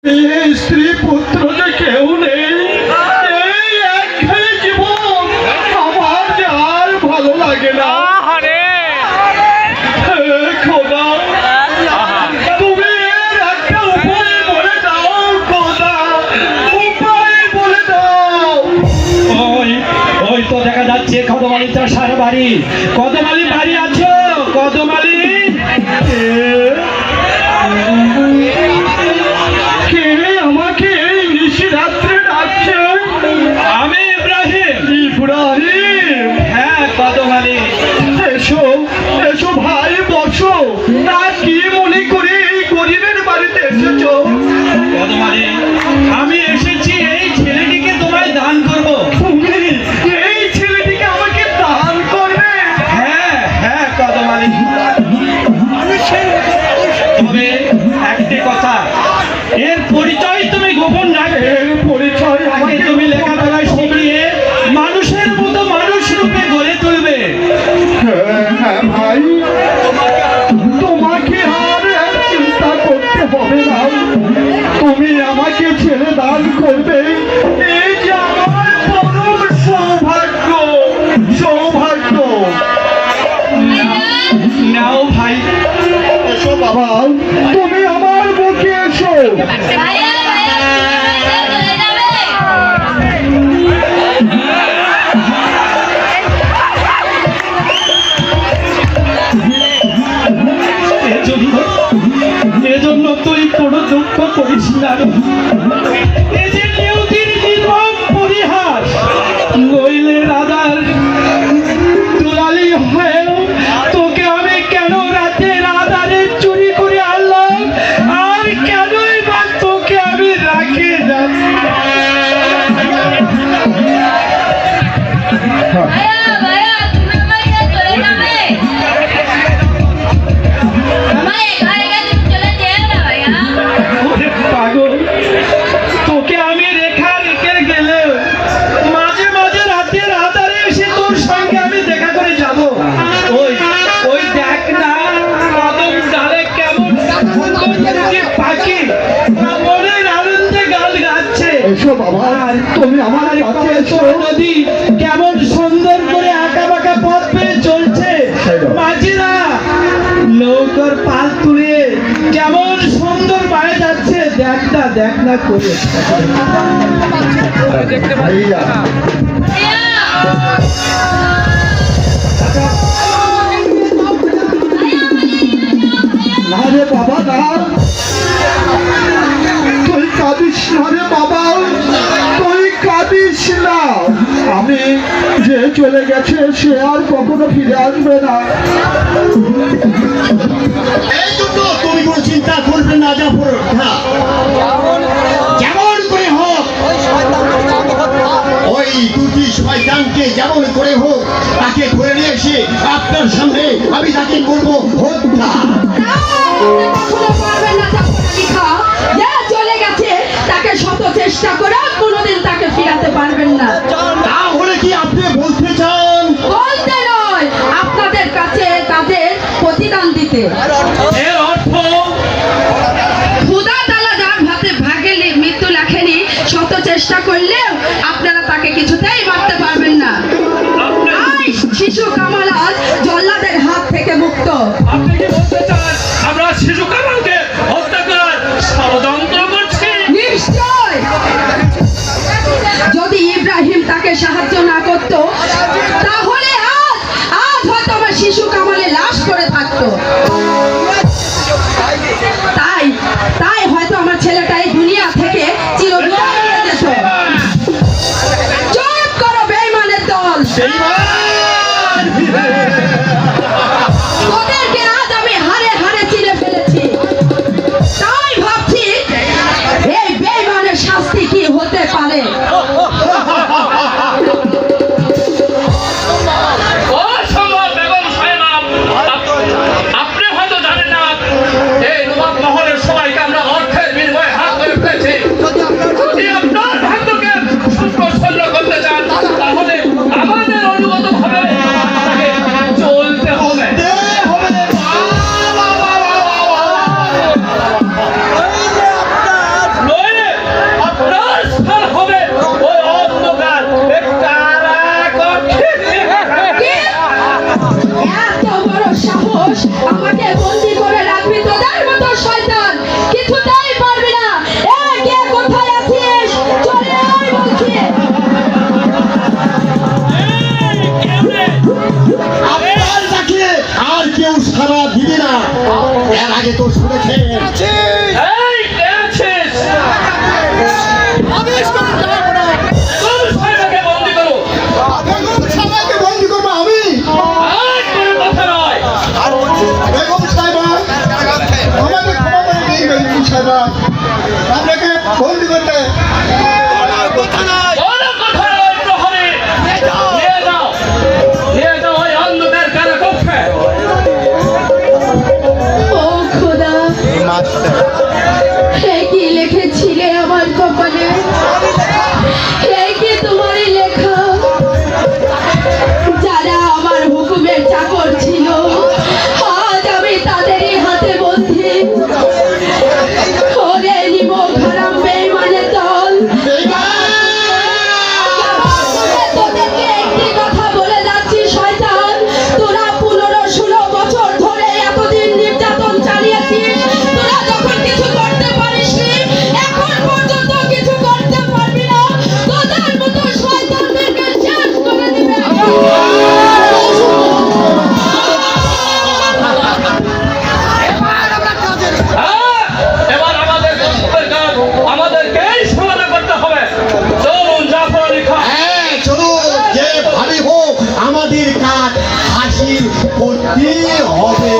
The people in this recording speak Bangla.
স্ত্রী পুত্র যে কেউ নেই, এই একঘেয়ে জীবন আমার যে আর ভালো লাগে না। খোদা, তুমি এর একটা উপায় বলে দাও খোদা, উপায় বলে দাও। ওই তো দেখা যাচ্ছে কদমালি চাষার বাড়ি। কদমালি বাড়ি আছো? কদমালি আমাকে এই নিশি রাত্রে ডাকছে? আমি ইব্রাহিম। ইব্রাহিম? হ্যাঁ কদমালি। এসো এসো ভাই, বসো। তা কি মনে করে এই গরিবের বাড়িতে এসেছো? কদমালি, আমি এসেছি এই ছেলেটিকে তোমায় দান করব। তুমি এই ছেলেটিকে আমাকে দান করবে? হ্যাঁ হ্যাঁ কদমালি, তবে একটি কথা, এর পরিচয় তুমি গোপন রাখবে। এর পরিচয় আমাকে তুমি লেখাপড়ায় শিখিয়ে মানুষের মতো মানুষ রূপে গড়ে তুলবে। হ্যাঁ ভাই, তোমাকে আর চিন্তা করতে হবে না। তুমি আমাকে ছেলে দান করবে, এই যে আমার পরম সৌভাগ্য। সৌভাগ্য। নাও ভাই। এসো বাবা, তুমি আমার বুকে এসো। এজন্য তুই কোনো দুঃখ করিস না। এই যে নিয়তির নির্মম পরিহাস, নইলে রাজার দুলালি হয়েও তোকে আমি কেন রাতের আধারে চুরি করে আনলাম, আর কেনই বা তোকে আমি রাখি পাগল। তোকে আমি রেখা রেখে গেলেও মাঝে মাঝে রাতের আধারে এসে তোর সঙ্গে আমি দেখা করে যাব। ওই ওই দেখ না, কদম ডালে কেমন পাখি মনের আনন্দে গান গাচ্ছে। এসো বাবা, তুমি আমার কাছে এসো। নদী কেমন সুন্দর করে আঁকা বাঁকা পথ পেয়ে চলছে। মাঝিরা নৌকার পাল তুলে কেমন সুন্দর পায়ে যাচ্ছে। দেখ না করে ভাইয়া, না রে বাবা না, তুই কাঁদিস না রে বাবা, তুই কাঁদিস না। আমি যে চলে গেছে সে আর কখনো ফিরে আসবে না। এই তো তুমি কোনো চিন্তা করবে না জাফর। হ্যাঁ, যেমন করে হোক ওই দুটি শয়তানকে যেমন করে হোক তাকে ধরে নিয়ে এসে আপনার সামনে আমি তাকে করবো হত্যা। চলে গেছে তাকে শত চেষ্টা করে কোনোদিন তাকে ফিরাতে পারবেন না। তাহলে কি আপনি বলতে চান? বলতে নয়, আপনাদের কাছে তাদের প্রতিদান দিতে। এর অর্থ খুদা তাআলা যার ভাগে মৃত্যু লেখেনি, শত চেষ্টা করলেও আপনারা তাকে কিছুতেই মারতে পারবেন না। আজ শিশু কামাল আজ জল্লাদের হাত থেকে মুক্ত। আপনি কি বলতে চান আমরা শিশু কামালকে হত্যা করার ষড়যন্ত্র করছি? নিশ্চয়, যদি ইব্রাহিম তাকে সাহায্য না করত তাহলে আজ হয়তো আমার শিশু কামালে লাশ পড়ে থাকতো। আগে তো শুনেছেন এই কে আছিস? কোন সাহেবকে বন্দি করো? সবাইকে বন্দি করবো আমি আর কোনো কথা নয়। বেগম সাহেবা আমাকে ক্ষমা করে দিন বেগম সাহেবা আপনাকে বন্দি করতে কোনো কথা নয় প্রহরী। নিয়ে যাও ওই অন্ধদের কারাকক্ষে। ও খোদা, হে কি লিখেছিলে আমার কপালে? হে কি তোমারই লেখা? যারা আমার হুকুমের চাকর ছিল, আজ আমি তাদেরই হাতে বন্দী। ওরে নিমক হারাম বেঈমানের দল, তোদেরকে একটি কথা বলে যাচ্ছি শয়তান, তোরা 15-16 বছর ধরে এতদিন নির্যাতন চালিয়েছিস। তোরা যখন কিছু করতে পারিসনি, এখন পর্যন্ত কিছু করতে পারবি না। তোদের মতো শয়তানদেরকে শেষ করে দিবে। হ্যাঁ, এবার আমাদের কর্তব্যের কাজ আমাদেরকেই সমাধান করতে হবে। চলুন জাফর আলী খান। হ্যাঁ চলুন, যে ভাবি হোক আমাদের কাজ হাসিল করতে হবে।